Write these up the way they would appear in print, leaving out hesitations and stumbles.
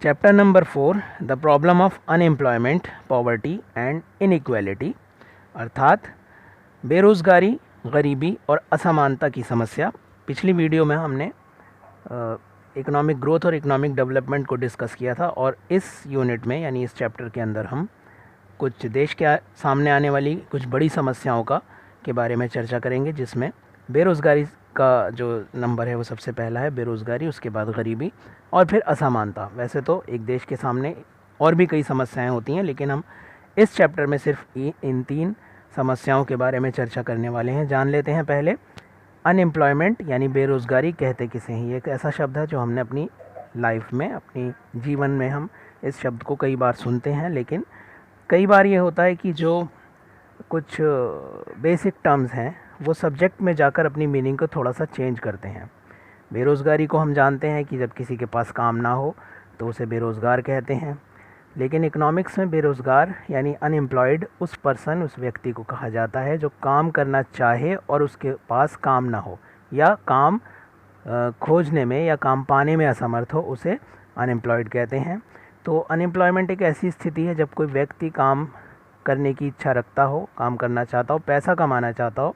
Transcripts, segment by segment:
Chapter number 4 the problem of unemployment poverty and inequality, अर्थात बेरोज़गारी, गरीबी और असमानता की समस्या। पिछली वीडियो में हमने इकोनॉमिक ग्रोथ और इकोनॉमिक डेवलपमेंट को डिस्कस किया था और इस यूनिट में यानी इस चैप्टर के अंदर हम कुछ देश के सामने आने वाली कुछ बड़ी समस्याओं के बारे में चर्चा करेंगे, जिसमें बेरोज़गारी का जो नंबर है वो सबसे पहला है, बेरोज़गारी, उसके बाद गरीबी और फिर असमानता। वैसे तो एक देश के सामने और भी कई समस्याएं होती हैं, लेकिन हम इस चैप्टर में सिर्फ इन 3 समस्याओं के बारे में चर्चा करने वाले हैं। जान लेते हैं पहले अनएम्प्लॉयमेंट यानी बेरोज़गारी कहते किसे हैं। ये एक ऐसा शब्द है जो हमने अपनी लाइफ में, अपनी जीवन में हम इस शब्द को कई बार सुनते हैं, लेकिन कई बार ये होता है कि जो कुछ बेसिक टर्म्स हैं वो सब्जेक्ट में जाकर अपनी मीनिंग को थोड़ा सा चेंज करते हैं। बेरोज़गारी को हम जानते हैं कि जब किसी के पास काम ना हो तो उसे बेरोज़गार कहते हैं, लेकिन इकोनॉमिक्स में बेरोज़गार यानी अनएम्प्लॉयड उस पर्सन, उस व्यक्ति को कहा जाता है जो काम करना चाहे और उसके पास काम ना हो या काम खोजने में या काम पाने में असमर्थ हो, उसे अनएम्प्लॉयड कहते हैं। तो अनएम्प्लॉयमेंट एक ऐसी स्थिति है जब कोई व्यक्ति काम करने की इच्छा रखता हो, काम करना चाहता हो, पैसा कमाना चाहता हो,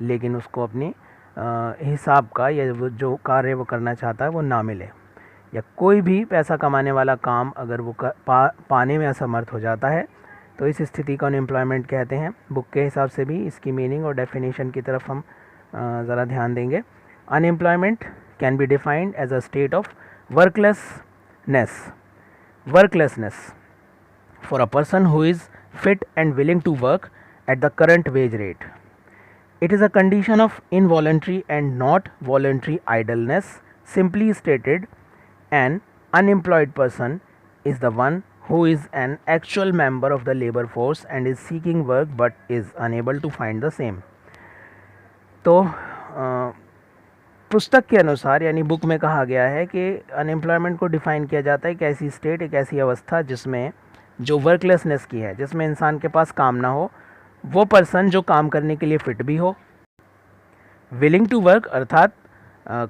लेकिन उसको अपनी हिसाब का या वो जो कार्य वो करना चाहता है वो ना मिले, या कोई भी पैसा कमाने वाला काम अगर वो पाने में असमर्थ हो जाता है तो इस स्थिति को अनएम्प्लॉयमेंट कहते हैं। बुक के हिसाब से भी इसकी मीनिंग और डेफिनेशन की तरफ हम ज़रा ध्यान देंगे। Unemployment can be defined as a state of worklessness for a person who is fit and willing to work at the current wage rate. It is a condition of involuntary and not voluntary idleness. Simply stated, an unemployed person is the one who is an actual member of the labor force and is seeking work but is unable to find the same. तो पुस्तक के अनुसार यानी book में कहा गया है कि अनएम्प्लॉयमेंट को डिफ़ाइन किया जाता है एक ऐसी स्टेट, एक ऐसी अवस्था जिसमें जो वर्कलेसनेस की है, जिसमें इंसान के पास काम ना हो, वो पर्सन जो काम करने के लिए फिट भी हो, विलिंग टू वर्क अर्थात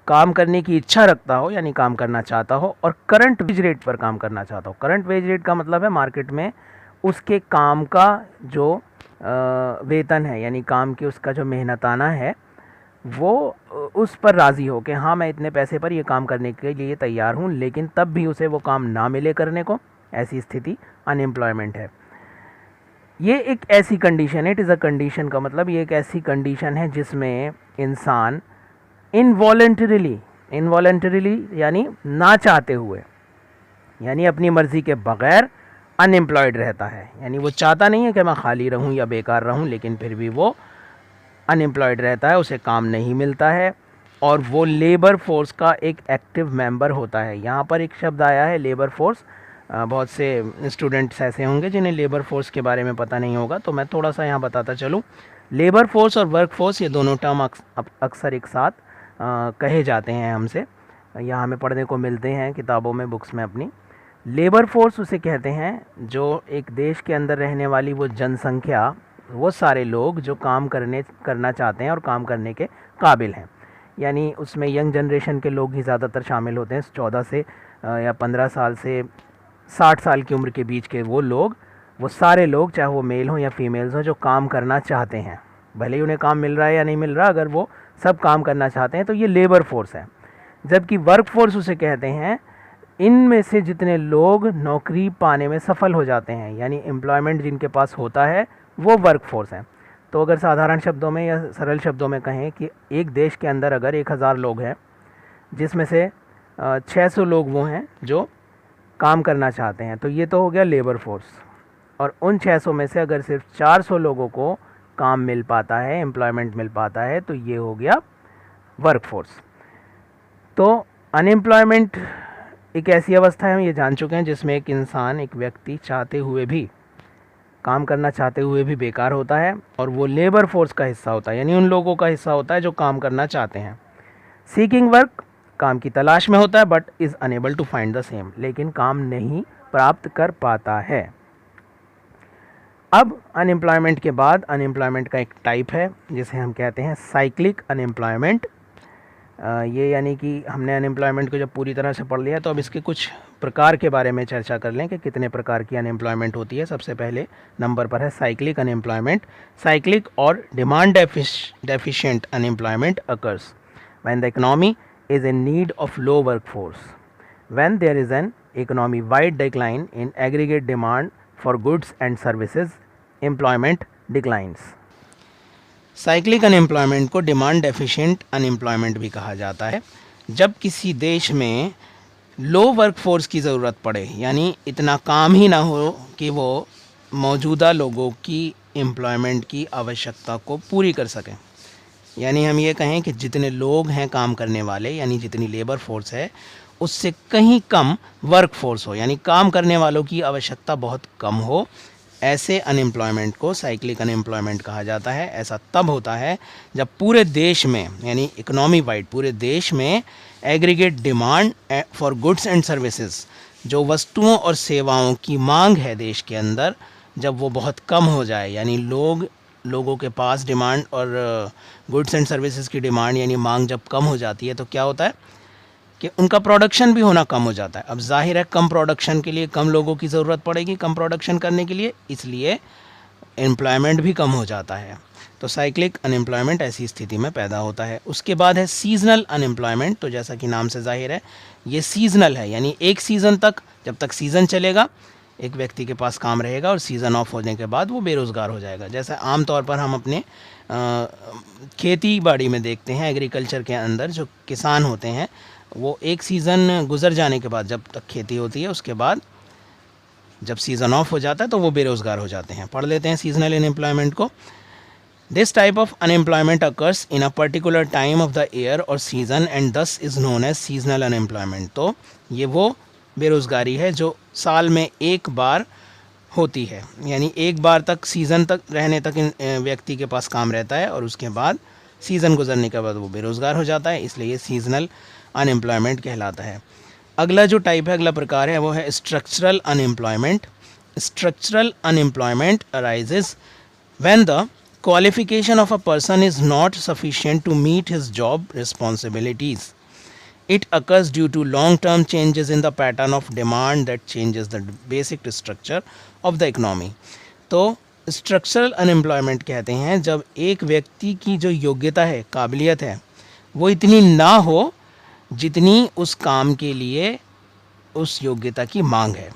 काम करने की इच्छा रखता हो यानी काम करना चाहता हो, और करंट वेज रेट पर काम करना चाहता हो। करंट वेज रेट का मतलब है मार्केट में उसके काम का जो वेतन है यानी काम की उसका जो मेहनताना है वो उस पर राज़ी हो कि हाँ मैं इतने पैसे पर ये काम करने के लिए तैयार हूँ, लेकिन तब भी उसे वो काम ना मिले करने को, ऐसी स्थिति अनएम्प्लॉयमेंट है। ये एक ऐसी कंडीशन है, इट इज़ अ कंडीशन का मतलब ये एक ऐसी कंडीशन है जिसमें इंसान इनवॉलेंटरीली यानी ना चाहते हुए यानी अपनी मर्ज़ी के बग़ैर अनएम्प्लॉयड रहता है। यानी वो चाहता नहीं है कि मैं खाली रहूँ या बेकार रहूँ, लेकिन फिर भी वो अनएम्प्लॉयड रहता है, उसे काम नहीं मिलता है और वो लेबर फोर्स का एक एक्टिव मेंबर होता है। यहाँ पर एक शब्द आया है लेबर फोर्स। बहुत से स्टूडेंट्स ऐसे होंगे जिन्हें लेबर फोर्स के बारे में पता नहीं होगा, तो मैं थोड़ा सा यहाँ बताता चलूँ। लेबर फोर्स और वर्क फोर्स ये दोनों टर्म अक्सर एक साथ कहे जाते हैं हमसे, यहाँ हमें पढ़ने को मिलते हैं किताबों में, बुक्स में अपनी। लेबर फोर्स उसे कहते हैं जो एक देश के अंदर रहने वाली वो जनसंख्या, वो सारे लोग जो काम करना चाहते हैं और काम करने के काबिल हैं, यानी उसमें यंग जनरेशन के लोग ही ज़्यादातर शामिल होते हैं। 14 से या 15 साल से 60 साल की उम्र के बीच के वो लोग, वो सारे लोग, चाहे वो मेल हों या फीमेल्स हों, जो काम करना चाहते हैं, भले ही उन्हें काम मिल रहा है या नहीं मिल रहा, अगर वो सब काम करना चाहते हैं तो ये लेबर फोर्स है। जबकि वर्क फोर्स उसे कहते हैं इनमें से जितने लोग नौकरी पाने में सफल हो जाते हैं, यानी एम्प्लॉयमेंट जिनके पास होता है वो वर्क फोर्स है। तो अगर साधारण शब्दों में या सरल शब्दों में कहें कि एक देश के अंदर अगर 1000 लोग हैं, जिसमें से 600 लोग वो हैं जो काम करना चाहते हैं, तो ये तो हो गया लेबर फोर्स। और उन 600 में से अगर सिर्फ 400 लोगों को काम मिल पाता है, एम्प्लॉयमेंट मिल पाता है, तो ये हो गया वर्क फोर्स। तो अनएम्प्लॉयमेंट एक ऐसी अवस्था है, हम ये जान चुके हैं, जिसमें एक इंसान, एक व्यक्ति चाहते हुए भी, काम करना चाहते हुए भी बेकार होता है और वो लेबर फोर्स का हिस्सा होता है, यानी उन लोगों का हिस्सा होता है जो काम करना चाहते हैं। सीकिंग वर्क, काम की तलाश में होता है, but is unable to find the same, लेकिन काम नहीं प्राप्त कर पाता है। अब अनएम्प्लॉयमेंट के बाद अनएम्प्लॉयमेंट का एक टाइप है जिसे हम कहते हैं साइक्लिक अनएम्प्लॉयमेंट। ये यानी कि हमने अनएम्प्लॉयमेंट को जब पूरी तरह से पढ़ लिया तो अब इसके कुछ प्रकार के बारे में चर्चा कर लें कि कितने प्रकार की अनएम्प्लॉयमेंट होती है। सबसे पहले नंबर पर है साइक्लिक अनएम्प्लॉयमेंट। साइक्लिक और demand deficient unemployment occurs when the economy is in need of low workforce, when there is an economy wide decline in aggregate demand for goods and services, employment declines. Cyclic unemployment को demand deficient unemployment भी कहा जाता है। जब किसी देश में लो workforce की ज़रूरत पड़े, यानी इतना काम ही ना हो कि वो मौजूदा लोगों की एम्प्लॉयमेंट की आवश्यकता को पूरी कर सकें, यानी हम ये कहें कि जितने लोग हैं काम करने वाले, यानी जितनी लेबर फोर्स है उससे कहीं कम वर्क फोर्स हो, यानी काम करने वालों की आवश्यकता बहुत कम हो, ऐसे अनएम्प्लॉयमेंट को साइक्लिक अनएम्प्लॉयमेंट कहा जाता है। ऐसा तब होता है जब पूरे देश में, यानी इकोनॉमी वाइड पूरे देश में aggregate demand for goods and services, जो वस्तुओं और सेवाओं की मांग है देश के अंदर, जब वो बहुत कम हो जाए, यानी लोगों के पास डिमांड और गुड्स एंड सर्विसेज की डिमांड यानी मांग जब कम हो जाती है तो क्या होता है कि उनका प्रोडक्शन भी होना कम हो जाता है। अब जाहिर है कम प्रोडक्शन के लिए कम लोगों की ज़रूरत पड़ेगी कम प्रोडक्शन करने के लिए, इसलिए एम्प्लॉयमेंट भी कम हो जाता है। तो साइक्लिक अनएम्प्लॉयमेंट ऐसी स्थिति में पैदा होता है। उसके बाद है सीजनल अनएम्प्लॉयमेंट। तो जैसा कि नाम से जाहिर है ये सीजनल है, यानी एक सीज़न तक, जब तक सीज़न चलेगा एक व्यक्ति के पास काम रहेगा और सीज़न ऑफ होने के बाद वो बेरोज़गार हो जाएगा। जैसे आम तौर पर हम अपने खेती बाड़ी में देखते हैं, एग्रीकल्चर के अंदर जो किसान होते हैं वो एक सीज़न गुजर जाने के बाद, जब तक खेती होती है उसके बाद जब सीज़न ऑफ हो जाता है तो वो बेरोज़गार हो जाते हैं। पढ़ लेते हैं सीजनल अनएम्प्लॉयमेंट को। This type of unemployment occurs in a particular time of the year और season and this is known as seasonal unemployment. तो ये वो बेरोज़गारी है जो साल में एक बार होती है, यानी एक बार तक सीज़न तक रहने तक व्यक्ति के पास काम रहता है और उसके बाद सीज़न गुजरने के बाद वो बेरोज़गार हो जाता है, इसलिए ये सीजनल अनएम्प्लॉयमेंट कहलाता है। अगला जो टाइप है, अगला प्रकार है वो है structural unemployment. Structural unemployment arises when the qualification of a person is not sufficient to meet his job responsibilities. It occurs due to long-term changes in the pattern of demand that changes the basic structure of the economy. तो structural unemployment कहते हैं जब एक व्यक्ति की जो योग्यता है, काबिलियत है, वो इतनी ना हो जितनी उस काम के लिए उस योग्यता की मांग है।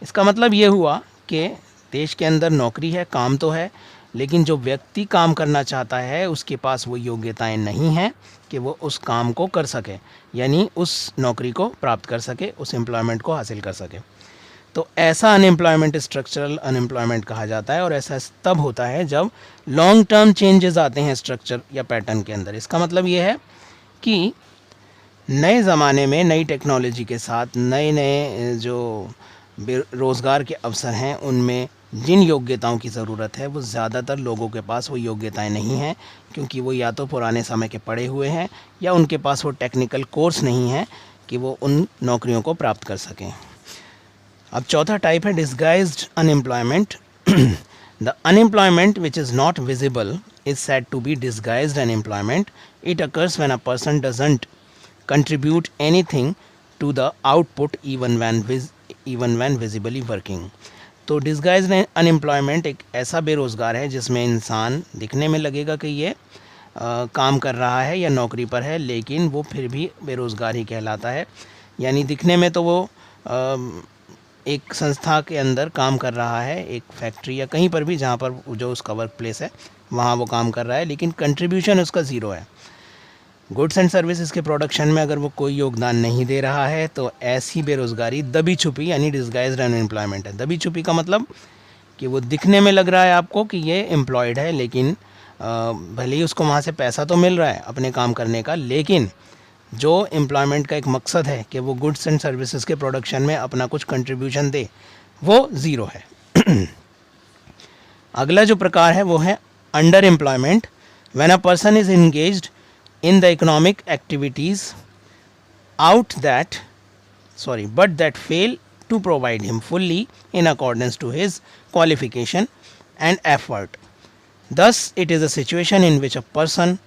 इसका मतलब ये हुआ कि देश के अंदर नौकरी है, काम तो है, लेकिन जो व्यक्ति काम करना चाहता है उसके पास वो योग्यताएं नहीं हैं कि वो उस काम को कर सके, यानी उस नौकरी को प्राप्त कर सके, उस एम्प्लॉयमेंट को हासिल कर सके। तो ऐसा अनएम्प्लॉयमेंट स्ट्रक्चरल अनएम्प्लॉयमेंट कहा जाता है और ऐसा तब होता है जब लॉन्ग टर्म चेंजेस आते हैं स्ट्रक्चर या पैटर्न के अंदर। इसका मतलब ये है कि नए ज़माने में नई टेक्नोलॉजी के साथ नए नए जो रोज़गार के अवसर हैं उनमें जिन योग्यताओं की ज़रूरत है वो ज़्यादातर लोगों के पास वो योग्यताएं नहीं हैं, क्योंकि वो या तो पुराने समय के पढ़े हुए हैं या उनके पास वो टेक्निकल कोर्स नहीं है कि वो उन नौकरियों को प्राप्त कर सकें। अब चौथा टाइप है disguised unemployment. The unemployment which is not visible is said to be disguised unemployment. It occurs when a person doesn't contribute anything to the output even when visibly working. तो डिस्गाइज्ड अनएम्प्लॉयमेंट एक ऐसा बेरोज़गार है जिसमें इंसान दिखने में लगेगा कि ये काम कर रहा है या नौकरी पर है, लेकिन वो फिर भी बेरोज़गार ही कहलाता है। यानी दिखने में तो वो एक संस्था के अंदर काम कर रहा है, एक फैक्ट्री या कहीं पर भी जहाँ पर जो उसका वर्क प्लेस है वहाँ वो काम कर रहा है, लेकिन कंट्रीब्यूशन उसका ज़ीरो है। गुड्स एंड सर्विसेज के प्रोडक्शन में अगर वो कोई योगदान नहीं दे रहा है तो ऐसी बेरोज़गारी दबी छुपी यानी डिस्गाइज्ड अनएम्प्लॉयमेंट है। दबी छुपी का मतलब कि वो दिखने में लग रहा है आपको कि ये एम्प्लॉयड है, लेकिन भले ही उसको वहाँ से पैसा तो मिल रहा है अपने काम करने का, लेकिन जो एम्प्लॉयमेंट का एक मकसद है कि वो गुड्स एंड सर्विसेज के प्रोडक्शन में अपना कुछ कंट्रीब्यूशन दे, वो ज़ीरो है। अगला जो प्रकार है वो है under employment. When a person is engaged in the economic activities but that fail to provide him fully in accordance to his qualification and effort. Thus, it is a situation in which a person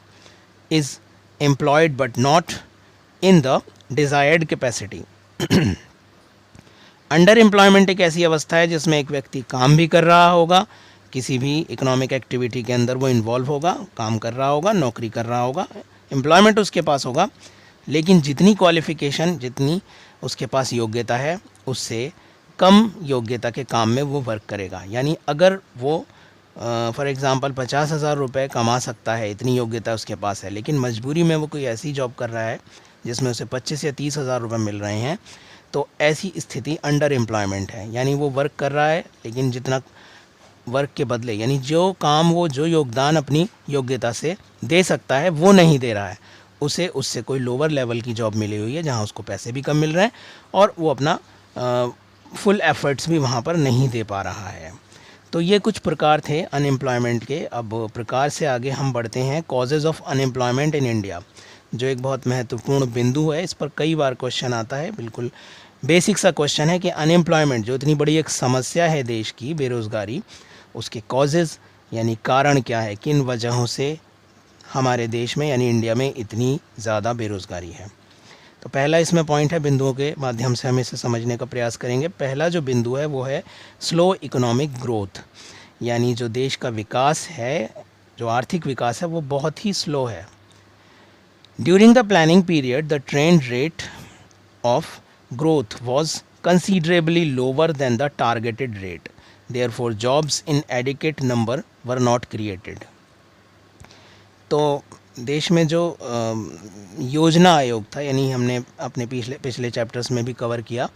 is employed but not in the desired capacity. Under employment एक ऐसी अवस्था है जिसमें एक व्यक्ति काम भी कर रहा होगा, किसी भी इकोनॉमिक एक्टिविटी के अंदर वो इन्वॉल्व होगा, काम कर रहा होगा, नौकरी कर रहा होगा, एम्प्लॉयमेंट उसके पास होगा, लेकिन जितनी क्वालिफ़िकेशन, जितनी उसके पास योग्यता है, उससे कम योग्यता के काम में वो वर्क करेगा। यानी अगर वो फॉर एग्ज़ाम्पल 50,000 रुपये कमा सकता है, इतनी योग्यता उसके पास है, लेकिन मजबूरी में वो कोई ऐसी जॉब कर रहा है जिसमें उसे 25 या 30,000 रुपये मिल रहे हैं, तो ऐसी स्थिति अंडर एम्प्लॉयमेंट है। यानी वो वर्क कर रहा है, लेकिन जितना वर्क के बदले, यानी जो काम वो, जो योगदान अपनी योग्यता से दे सकता है, वो नहीं दे रहा है, उसे उससे कोई लोअर लेवल की जॉब मिली हुई है जहाँ उसको पैसे भी कम मिल रहे हैं और वो अपना फुल एफर्ट्स भी वहाँ पर नहीं दे पा रहा है। तो ये कुछ प्रकार थे अनएम्प्लॉयमेंट के। अब प्रकार से आगे हम बढ़ते हैं causes of unemployment in India, जो एक बहुत महत्वपूर्ण बिंदु है। इस पर कई बार क्वेश्चन आता है। बिल्कुल बेसिक सा क्वेश्चन है कि अनएम्प्लॉयमेंट जो इतनी बड़ी एक समस्या है देश की, बेरोज़गारी, उसके कॉजेज़ यानी कारण क्या है, किन वजहों से हमारे देश में यानी इंडिया में इतनी ज़्यादा बेरोज़गारी है। तो पहला इसमें पॉइंट है, बिंदुओं के माध्यम से हम इसे समझने का प्रयास करेंगे। पहला जो बिंदु है वो है स्लो इकोनॉमिक ग्रोथ, यानी जो देश का विकास है, जो आर्थिक विकास है, वो बहुत ही स्लो है। During the planning period the trend rate of growth was considerably lower than the targeted rate, therefore jobs inadequate number were not created. तो देश में जो योजना आयोग था, यानी हमने अपने पिछले चैप्टर्स में भी कवर किया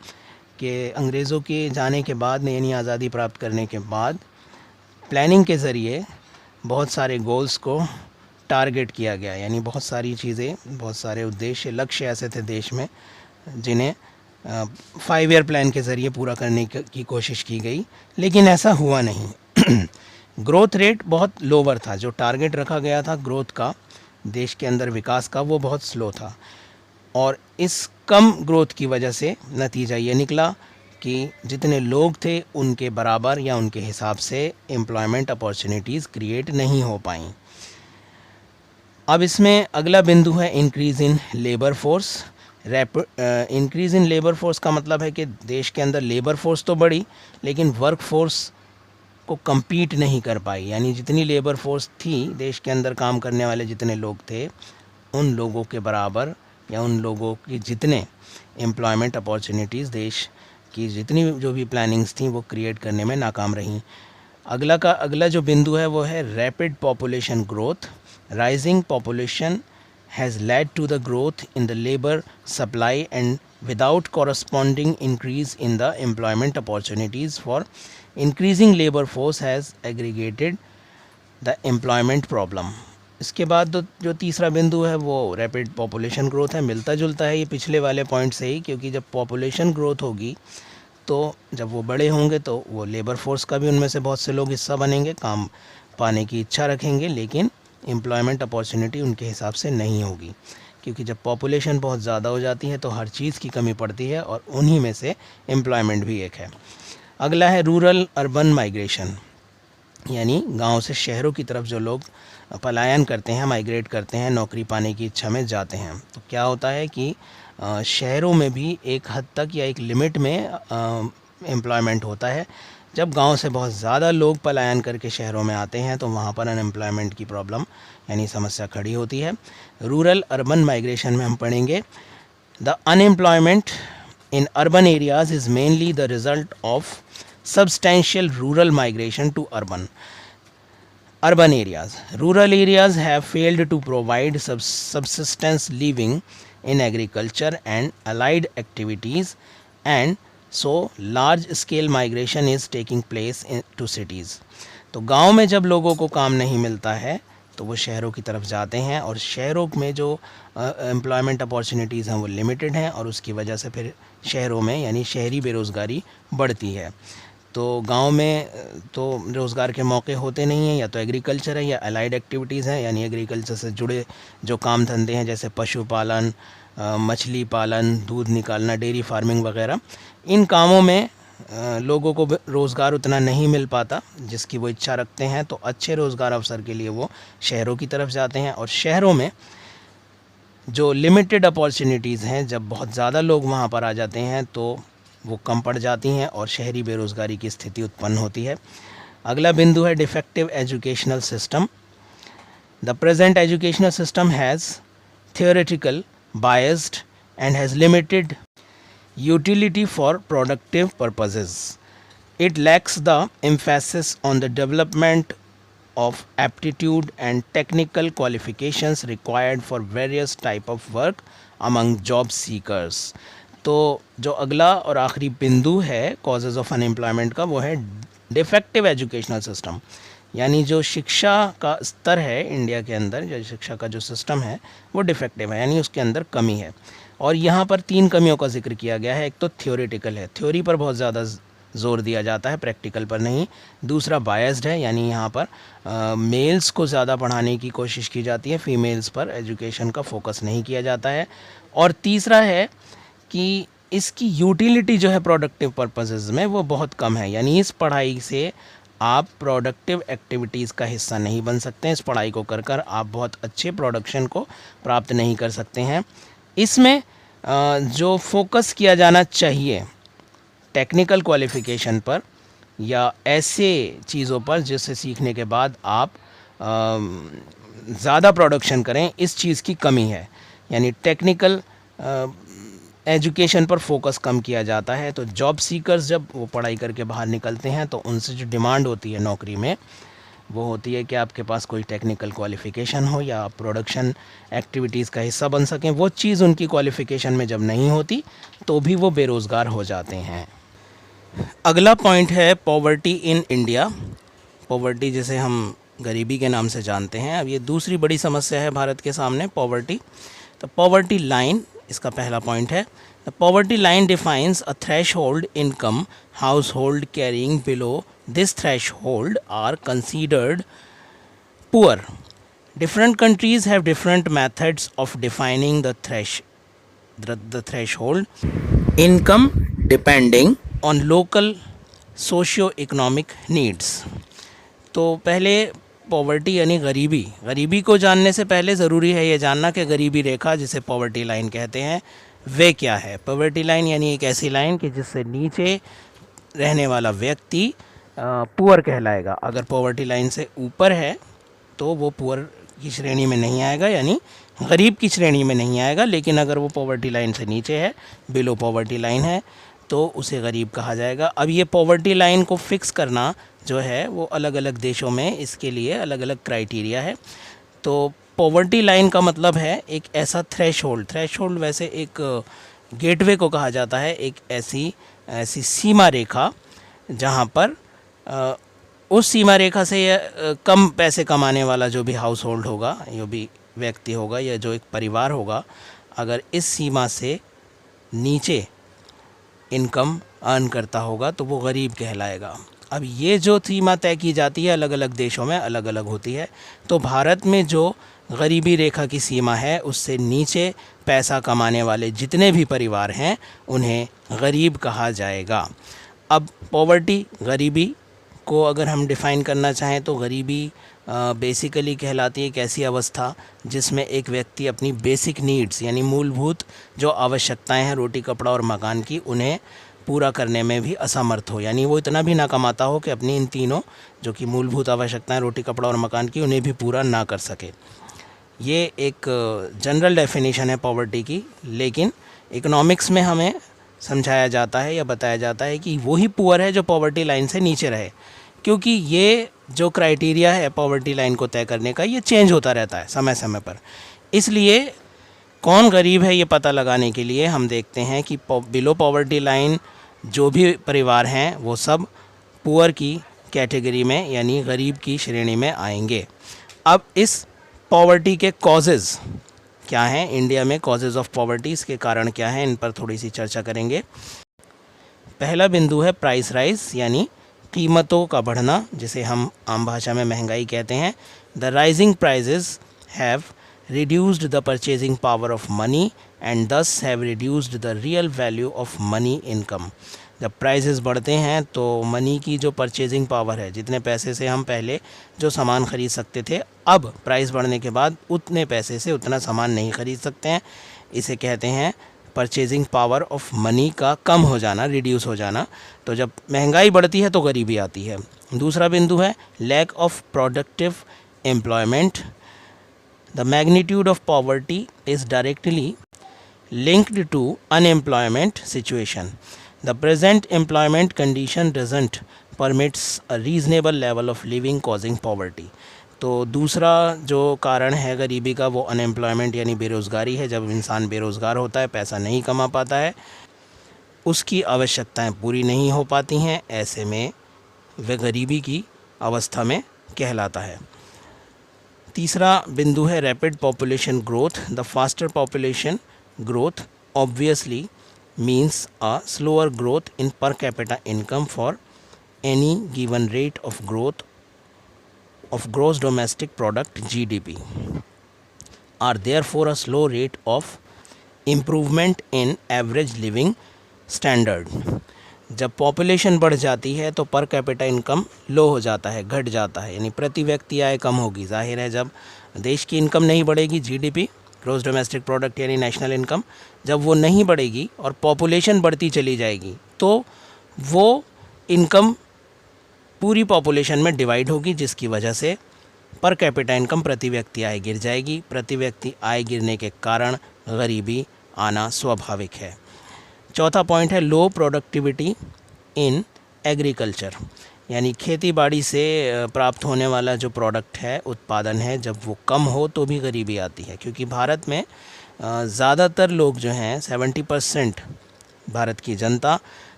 कि अंग्रेज़ों के जाने के बाद, यानी आज़ादी प्राप्त करने के बाद, प्लानिंग के ज़रिए बहुत सारे गोल्स को टारगेट किया गया, यानी बहुत सारी चीज़ें, बहुत सारे उद्देश्य, लक्ष्य ऐसे थे देश में जिन्हें 5 ईयर प्लान के ज़रिए पूरा करने की कोशिश की गई, लेकिन ऐसा हुआ नहीं। ग्रोथ रेट बहुत लोअर था, जो टारगेट रखा गया था ग्रोथ का, देश के अंदर विकास का, वो बहुत स्लो था। और इस कम ग्रोथ की वजह से नतीजा ये निकला कि जितने लोग थे उनके बराबर या उनके हिसाब से एम्प्लॉयमेंट अपॉर्चुनिटीज़ क्रिएट नहीं हो पाई। अब इसमें अगला बिंदु है increase in labour force. Increase in labour force का मतलब है कि देश के अंदर लेबर फोर्स तो बढ़ी, लेकिन वर्क फोर्स को compete नहीं कर पाई। यानी जितनी लेबर फोर्स थी देश के अंदर, काम करने वाले जितने लोग थे, उन लोगों के बराबर या उन लोगों की जितने एम्प्लॉयमेंट अपॉर्चुनिटीज़ देश की जितनी जो भी प्लानिंग्स थी वो क्रिएट करने में नाकाम रहीं। अगला जो बिंदु है वो है rapid population growth. Rising population has led to the growth in the labour supply and without corresponding increase in the employment opportunities for increasing labour force has aggregated the employment problem. इसके बाद जो तीसरा बिंदु है वो rapid population growth है। मिलता जुलता है ये पिछले वाले पॉइंट से ही, क्योंकि जब पॉपुलेशन ग्रोथ होगी तो जब वो बड़े होंगे तो वो लेबर फोर्स का भी उनमें से बहुत से लोग हिस्सा बनेंगे, काम पाने की इच्छा रखेंगे, लेकिन एम्प्लॉयमेंट अपॉर्चुनिटी उनके हिसाब से नहीं होगी, क्योंकि जब पॉपुलेशन बहुत ज़्यादा हो जाती है तो हर चीज़ की कमी पड़ती है और उन्हीं में से एम्प्लॉयमेंट भी एक है। अगला है रूरल अर्बन माइग्रेशन, यानी गांव से शहरों की तरफ जो लोग पलायन करते हैं, माइग्रेट करते हैं, नौकरी पाने की इच्छा में जाते हैं। तो क्या होता है कि शहरों में भी एक हद तक या एक लिमिट में एम्प्लॉयमेंट होता है। जब गांव से बहुत ज़्यादा लोग पलायन करके शहरों में आते हैं तो वहाँ पर अनएम्प्लॉयमेंट की प्रॉब्लम यानी समस्या खड़ी होती है। रूरल अर्बन माइग्रेशन में हम पढ़ेंगे the unemployment in urban areas is mainly the result of substantial rural migration to urban areas. Rural areas have failed to provide subsistence living in agriculture and allied activities, and so large scale migration is taking place to cities. तो गांव में जब लोगों को काम नहीं मिलता है तो वो शहरों की तरफ जाते हैं, और शहरों में जो एम्प्लॉयमेंट अपॉर्चुनिटीज़ हैं वो लिमिटेड हैं, और उसकी वजह से फिर शहरों में यानी शहरी बेरोज़गारी बढ़ती है। तो गांव में तो रोज़गार के मौके होते नहीं हैं, या तो एग्रीकल्चर है या अलाइड एक्टिविटीज़ हैं, यानी एग्रीकल्चर से जुड़े जो काम धंधे हैं जैसे पशुपालन, मछली पालन, दूध निकालना, डेयरी फार्मिंग वगैरह, इन कामों में लोगों को रोज़गार उतना नहीं मिल पाता जिसकी वो इच्छा रखते हैं। तो अच्छे रोज़गार अवसर के लिए वो शहरों की तरफ जाते हैं, और शहरों में जो लिमिटेड अपॉर्चुनिटीज़ हैं, जब बहुत ज़्यादा लोग वहाँ पर आ जाते हैं तो वो कम पड़ जाती हैं और शहरी बेरोज़गारी की स्थिति उत्पन्न होती है। अगला बिंदु है defective educational system. The present educational system has theoretical, biased and has limited utility for productive purposes. It lacks the emphasis on the development of aptitude and technical qualifications required for various type of work among job seekers. तो जो अगला और आखिरी बिंदु है causes of unemployment का, वो है डिफेक्टिव एजुकेशनल सिस्टम, यानी जो शिक्षा का स्तर है इंडिया के अंदर, जो शिक्षा का जो सिस्टम है वो डिफेक्टिव है, यानी उसके अंदर कमी है। और यहाँ पर 3 कमियों का जिक्र किया गया है। एक तो थ्योरेटिकल है, थ्योरी पर बहुत ज़्यादा ज़ोर दिया जाता है, प्रैक्टिकल पर नहीं। दूसरा बायस्ड है, यानी यहाँ पर मेल्स को ज़्यादा पढ़ाने की कोशिश की जाती है, फीमेल्स पर एजुकेशन का फोकस नहीं किया जाता है। और तीसरा है कि इसकी यूटिलिटी जो है प्रोडक्टिव पर्पसेस में वो बहुत कम है, यानी इस पढ़ाई से आप प्रोडक्टिव एक्टिविटीज़ का हिस्सा नहीं बन सकते हैं। इस पढ़ाई को कर कर आप बहुत अच्छे प्रोडक्शन को प्राप्त नहीं कर सकते हैं। इसमें जो फोकस किया जाना चाहिए टेक्निकल क्वालिफ़िकेशन पर या ऐसे चीज़ों पर जिससे सीखने के बाद आप ज़्यादा प्रोडक्शन करें, इस चीज़ की कमी है। यानी टेक्निकल एजुकेशन पर फोकस कम किया जाता है। तो जॉब सीकर्स जब वो पढ़ाई करके बाहर निकलते हैं तो उनसे जो डिमांड होती है नौकरी में वो होती है कि आपके पास कोई टेक्निकल क्वालिफ़िकेशन हो या आप प्रोडक्शन एक्टिविटीज़ का हिस्सा बन सकें। वो चीज़ उनकी क्वालिफ़िकेशन में जब नहीं होती तो भी वो बेरोज़गार हो जाते हैं। अगला पॉइंट है पॉवर्टी इन इंडिया। पॉवर्टी जिसे हम गरीबी के नाम से जानते हैं, अब ये दूसरी बड़ी समस्या है भारत के सामने, पॉवर्टी। तो पॉवर्टी लाइन इसका पहला पॉइंट है। The poverty line defines a threshold income household carrying below this threshold are considered poor. Different countries have different methods of defining the threshold income depending on local socio economic needs. तो पहले poverty यानी गरीबी को जानने से पहले ज़रूरी है ये जानना कि गरीबी रेखा जिसे पॉवर्टी लाइन कहते हैं वे क्या है। पॉवर्टी लाइन यानी एक ऐसी लाइन कि जिससे नीचे रहने वाला व्यक्ति पुअर कहलाएगा। अगर पॉवर्टी लाइन से ऊपर है तो वो पुअर की श्रेणी में नहीं आएगा, यानी गरीब की श्रेणी में नहीं आएगा। लेकिन अगर वो पॉवर्टी लाइन से नीचे है, बिलो पॉवर्टी लाइन है, तो उसे गरीब कहा जाएगा। अब ये पॉवर्टी लाइन को फिक्स करना जो है वो अलग अलग देशों में इसके लिए अलग अलग क्राइटेरिया है। तो पॉवर्टी लाइन का मतलब है एक ऐसा थ्रेशहोल्ड वैसे एक गेटवे को कहा जाता है, एक ऐसी सीमा रेखा जहाँ पर उस सीमा रेखा से कम पैसे कमाने वाला जो भी हाउस होल्ड होगा, जो भी व्यक्ति होगा या जो एक परिवार होगा, अगर इस सीमा से नीचे इनकम अर्न करता होगा तो वो गरीब कहलाएगा। अब ये जो सीमा तय की जाती है अलग अलग देशों में अलग अलग होती है। तो भारत में जो गरीबी रेखा की सीमा है उससे नीचे पैसा कमाने वाले जितने भी परिवार हैं उन्हें गरीब कहा जाएगा। अब पॉवर्टी, गरीबी को अगर हम डिफ़ाइन करना चाहें तो गरीबी बेसिकली कहलाती है एक ऐसी अवस्था जिसमें एक व्यक्ति अपनी बेसिक नीड्स यानी मूलभूत जो आवश्यकताएं हैं रोटी कपड़ा और मकान की, उन्हें पूरा करने में भी असमर्थ हो। यानी वो इतना भी ना कमाता हो कि अपनी इन तीनों जो कि मूलभूत आवश्यकताएं रोटी कपड़ा और मकान की उन्हें भी पूरा ना कर सके। ये एक जनरल डेफिनेशन है पॉवर्टी की, लेकिन इकोनॉमिक्स में हमें समझाया जाता है या बताया जाता है कि वही पुअर है जो पॉवर्टी लाइन से नीचे रहे, क्योंकि ये जो क्राइटेरिया है पॉवर्टी लाइन को तय करने का ये चेंज होता रहता है समय समय पर। इसलिए कौन गरीब है ये पता लगाने के लिए हम देखते हैं कि बिलो पॉवर्टी लाइन जो भी परिवार हैं वो सब पुअर की कैटेगरी में यानी गरीब की श्रेणी में आएंगे। अब इस पॉवर्टी के कॉजेज़ क्या हैं, इंडिया में कॉजेज़ ऑफ पॉवर्टी, इसके कारण क्या हैं, इन पर थोड़ी सी चर्चा करेंगे। पहला बिंदु है प्राइस राइज यानी कीमतों का बढ़ना, जिसे हम आम भाषा में महंगाई कहते हैं। The rising prices have reduced the purchasing power of money and thus have reduced the real value of money income। जब प्राइसेस बढ़ते हैं तो मनी की जो परचेजिंग पावर है, जितने पैसे से हम पहले जो सामान ख़रीद सकते थे, अब प्राइस बढ़ने के बाद उतने पैसे से उतना सामान नहीं ख़रीद सकते हैं। इसे कहते हैं परचेजिंग पावर ऑफ मनी का कम हो जाना, रिड्यूस हो जाना। तो जब महंगाई बढ़ती है तो गरीबी आती है। दूसरा बिंदु है lack of productive employment. The magnitude of poverty is directly linked to unemployment situation. The present employment condition doesn't permits a reasonable level of living causing poverty. तो दूसरा जो कारण है गरीबी का वो अनएम्प्लॉयमेंट यानी बेरोज़गारी है। जब इंसान बेरोज़गार होता है, पैसा नहीं कमा पाता है, उसकी आवश्यकताएं पूरी नहीं हो पाती हैं, ऐसे में वह गरीबी की अवस्था में कहलाता है। तीसरा बिंदु है rapid population growth. The faster population growth obviously means a slower growth in per capita income for any given rate of growth of gross domestic product GDP are therefore a slow rate of improvement in average living standard. जब population बढ़ जाती है तो per capita income लो हो जाता है, घट जाता है, यानी प्रति व्यक्ति आय कम होगी। जाहिर है जब देश की इनकम नहीं बढ़ेगी, जीडीपी ग्रॉस डोमेस्टिक प्रोडक्ट यानी नेशनल इनकम, जब वो नहीं बढ़ेगी और पॉपुलेशन बढ़ती चली जाएगी तो वो इनकम पूरी पॉपुलेशन में डिवाइड होगी, जिसकी वजह से पर कैपिटा इनकम प्रति व्यक्ति आय गिर जाएगी। प्रति व्यक्ति आय गिरने के कारण गरीबी आना स्वाभाविक है। चौथा पॉइंट है लो प्रोडक्टिविटी इन एग्रीकल्चर, यानी खेती बाड़ी से प्राप्त होने वाला जो प्रोडक्ट है, उत्पादन है, जब वो कम हो तो भी गरीबी आती है। क्योंकि भारत में ज़्यादातर लोग जो हैं 70% भारत की जनता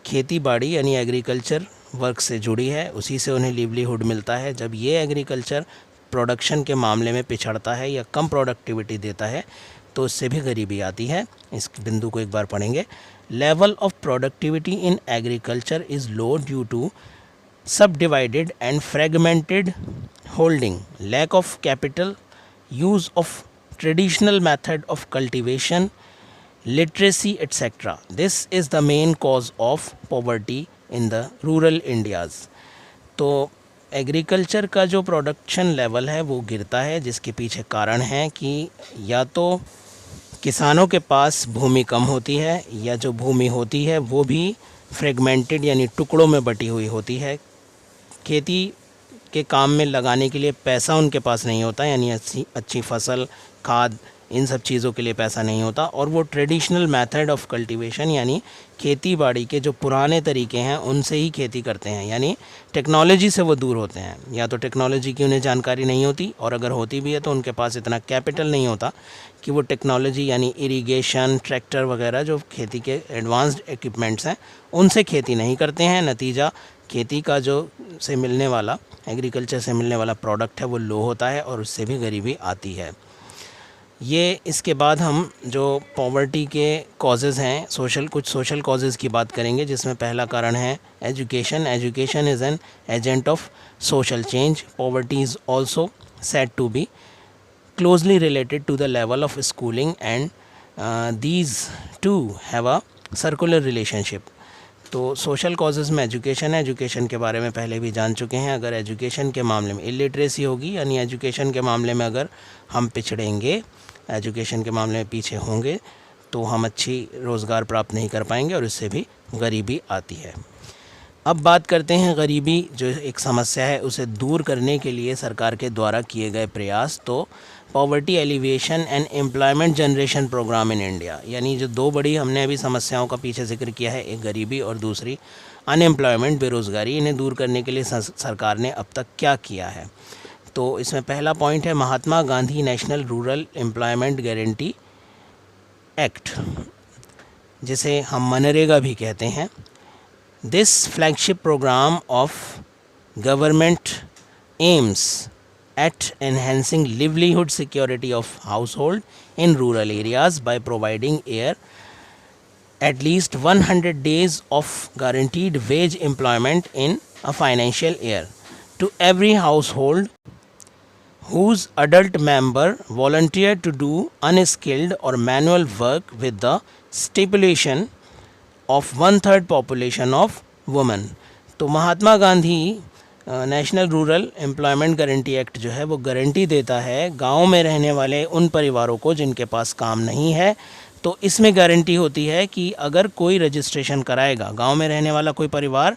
खेती बाड़ी यानी एग्रीकल्चर वर्क से जुड़ी है, उसी से उन्हें लिवलीहुड मिलता है। जब ये एग्रीकल्चर प्रोडक्शन के मामले में पिछड़ता है या कम प्रोडक्टिविटी देता है तो उससे भी गरीबी आती है। इस बिंदु को एक बार पढ़ेंगे। Level of productivity in agriculture is low due to subdivided and fragmented holding, lack of capital, use of traditional method of cultivation, literacy, etc. This is the main cause of poverty in the rural Indias. तो agriculture का जो production level है वो गिरता है, जिसके पीछे कारण है कि या तो किसानों के पास भूमि कम होती है, या जो भूमि होती है वो भी फ्रेगमेंटेड यानी टुकड़ों में बटी हुई होती है। खेती के काम में लगाने के लिए पैसा उनके पास नहीं होता, यानी अच्छी फसल, खाद, इन सब चीज़ों के लिए पैसा नहीं होता। और वो ट्रेडिशनल मेथड ऑफ कल्टीवेशन यानी खेती बाड़ी के जो पुराने तरीके हैं उनसे ही खेती करते हैं, यानी टेक्नोलॉजी से वो दूर होते हैं। या तो टेक्नोलॉजी की उन्हें जानकारी नहीं होती, और अगर होती भी है तो उनके पास इतना कैपिटल नहीं होता कि वो टेक्नोलॉजी यानी इरिगेशन, ट्रैक्टर वगैरह जो खेती के एडवांस्ड इक्विपमेंट्स हैं उनसे खेती नहीं करते हैं। नतीजा खेती का जो से मिलने वाला, एग्रीकल्चर से मिलने वाला प्रोडक्ट है वो लो होता है और उससे भी गरीबी आती है। ये इसके बाद हम जो पॉवर्टी के कॉजेज़ हैं, कुछ सोशल कॉजेज़ की बात करेंगे, जिसमें पहला कारण है education. Education is an agent of social change. Poverty is also said to be closely related to the level of schooling and these two have a circular relationship. तो सोशल कॉजेज़ में education है, education के बारे में पहले भी जान चुके हैं। अगर एजुकेशन के मामले में इलिटरेसी होगी, यानी एजुकेशन के मामले में अगर हम पिछड़ेंगे, एजुकेशन के मामले में पीछे होंगे, तो हम अच्छी रोज़गार प्राप्त नहीं कर पाएंगे और इससे भी गरीबी आती है। अब बात करते हैं गरीबी जो एक समस्या है उसे दूर करने के लिए सरकार के द्वारा किए गए प्रयास। तो poverty alleviation and employment generation programme in India, यानी जो दो बड़ी हमने अभी समस्याओं का पीछे जिक्र किया है, एक गरीबी और दूसरी अनएम्प्लॉयमेंट, बेरोज़गारी, इन्हें दूर करने के लिए सरकार ने अब तक क्या किया है। तो इसमें पहला पॉइंट है Mahatma Gandhi national rural employment guarantee act, जिसे हम मनरेगा भी कहते हैं। This flagship program of government aims at enhancing livelihood security of household in rural areas by providing at least 100 days of guaranteed wage employment in a financial year to every household whose adult member volunteered to do unskilled or manual work with the stipulation of 1/3 population of women. तो Mahatma Gandhi national rural employment guarantee act जो है वो guarantee देता है गांव में रहने वाले उन परिवारों को जिनके पास काम नहीं है तो इसमें गारंटी होती है कि अगर कोई रजिस्ट्रेशन कराएगा, गांव में रहने वाला कोई परिवार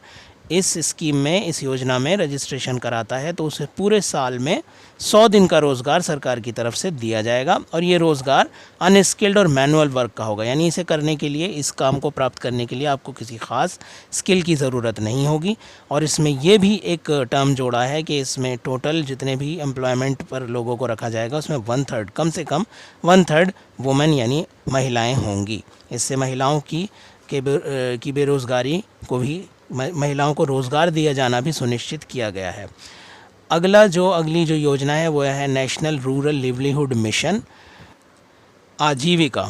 इस स्कीम में, इस योजना में रजिस्ट्रेशन कराता है, तो उसे पूरे साल में 100 दिन का रोज़गार सरकार की तरफ से दिया जाएगा। और ये रोज़गार अनस्किल्ड और मैनुअल वर्क का होगा, यानी इसे करने के लिए, इस काम को प्राप्त करने के लिए आपको किसी ख़ास स्किल की ज़रूरत नहीं होगी। और इसमें ये भी एक टर्म जोड़ा है कि इसमें टोटल जितने भी एम्प्लॉयमेंट पर लोगों को रखा जाएगा उसमें 1/3, कम से कम 1/3 वुमेन यानी महिलाएँ होंगी। इससे महिलाओं की बेरोज़गारी को भी, महिलाओं को रोज़गार दिया जाना भी सुनिश्चित किया गया है। अगली जो योजना है वो है नेशनल रूरल लिवलीहुड मिशन आजीविका।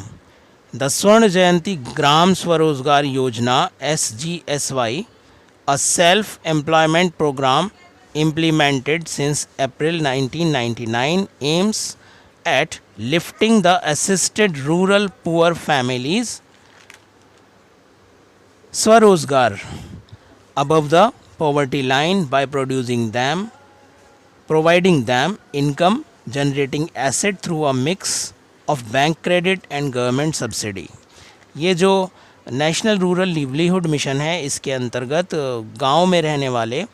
द स्वर्ण जयंती ग्राम स्वरोजगार योजना SGSY, a self-employment program implemented since April 1999, aims at lifting the assisted rural poor families स्वरोजगार above the poverty line by providing them income generating asset through a mix of bank credit and government subsidy। ये जो national rural livelihood mission है, इसके अंतर्गत गांव में रहने वाले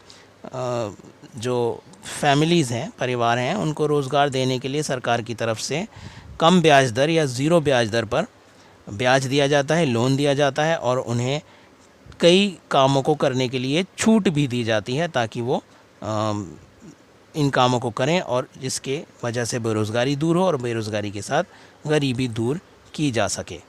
जो फैमिलीज़ हैं, परिवार हैं, उनको रोज़गार देने के लिए सरकार की तरफ से कम ब्याज दर या ज़ीरो ब्याज दर पर ब्याज दिया जाता है, लोन दिया जाता है, और उन्हें कई कामों को करने के लिए छूट भी दी जाती है ताकि वो इन कामों को करें, और जिसके वजह से बेरोज़गारी दूर हो और बेरोज़गारी के साथ गरीबी दूर की जा सके।